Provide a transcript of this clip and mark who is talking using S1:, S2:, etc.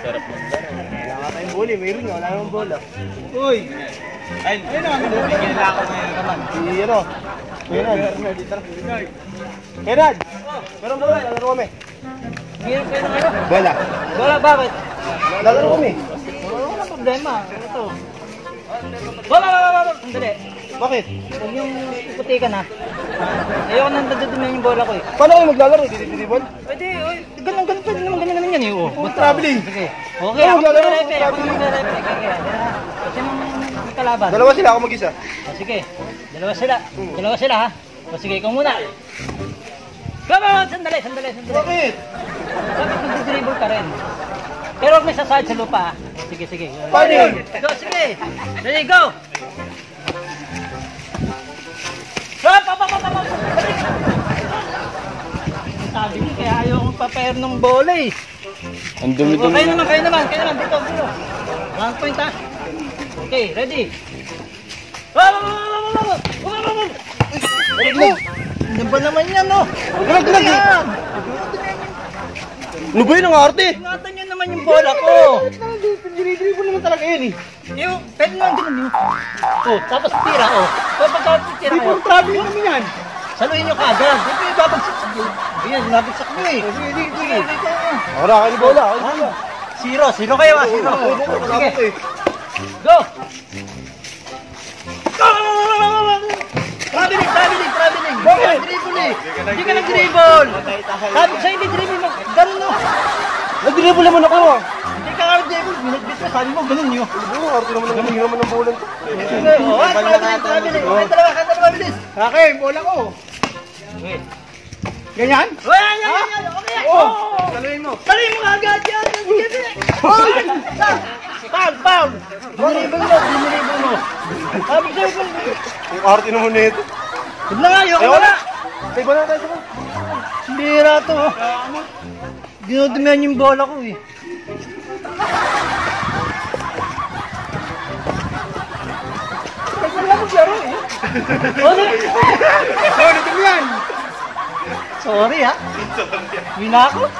S1: Sarap mo.
S2: Wala nga tayong buli, mayroon nga, wala namang bola.
S3: Uy!
S1: Ayun na, bigyan lang ako ngayon naman.
S2: Si ano? Kenad. Kenad! Meron bola, lalaro kami.
S3: Ngayon kayo ng ano?
S2: Bola.
S3: Bola, bakit?
S2: Lalaro kami.
S3: Wala problema. Ito. Bola! Sandali.
S2: Bakit?
S3: Huwag yung iputikan ha. Ayoko nang dadudumihan yung bola ko eh.
S2: Paano kayo maglalaro? Didi-didi-ball?
S3: Pwede, ganun pwede naman ganyan naman yan eh.
S2: Huwag traveling.
S3: Sige. Okay, ako magre-repe. Ako magre-repe. Kasi may kalaban.
S2: Dalawa sila, ako mag-isa.
S3: O sige, dalawa sila ha. O sige, ikaw muna. Go! Sandali.
S2: Bakit?
S3: Bakit nag-dribble ka rin? Pero huwag may sasahid sa lupa ha. Sige.
S2: Paano yun?
S3: Go, sige. Ready, go! Sabi niyo, kaya ayaw kong papair ng bola eh.
S1: Ang dumi-dumi.
S3: Kayo naman. Dito. 1 point ha. Okay, ready. Ano ba naman yan, no?
S2: Galag eh. Ano ba yun ang arte?
S3: Ingatan nyo naman yung bola ko.
S2: Dinidribble naman talaga yun eh.
S3: Yung, pwede naman ganun yun. Oh, tapos tira, oh. So, pagka tira
S2: Di
S3: kayo,
S2: po traveling kami yan.
S3: saluhin nyo kagad. Hindi kayo babagsak. Yan, nabagsak nyo eh.
S2: Sige. Ako na, kayo bola.
S3: Zero kayo ah, zero. Sige, go! Traveling.
S2: Bakit?
S3: Dribble eh. Hindi ka nag-dribble. Sabi sa'yo, hindi dribble mo. Ganun no.
S2: Nag-dribble naman ako ah.
S3: Hindi ka nag-dribble. Binagbit ka, sabi mo, ganun yun.
S2: Oo, arte naman ang naman ng bola to.
S3: Sige, traveling. Okay, dalawa, bilis.
S2: Okay, bola ko.
S3: Okay.
S2: Ganyan?
S3: Yan. Okay.
S2: Oo. Saluhin mo.
S3: Saluhin mo agad yan. Foul. Diniribol mo. Sabi sa'yo kung...
S2: Yung arte naman na ito.
S3: Huwag na nga, ayoko na.
S2: Tay, bola tayo sa
S3: Bira to. Dinudumihan yung bola ko eh.
S2: Tay, wala maglaro eh.
S3: Sorry ha. Hindi na ako.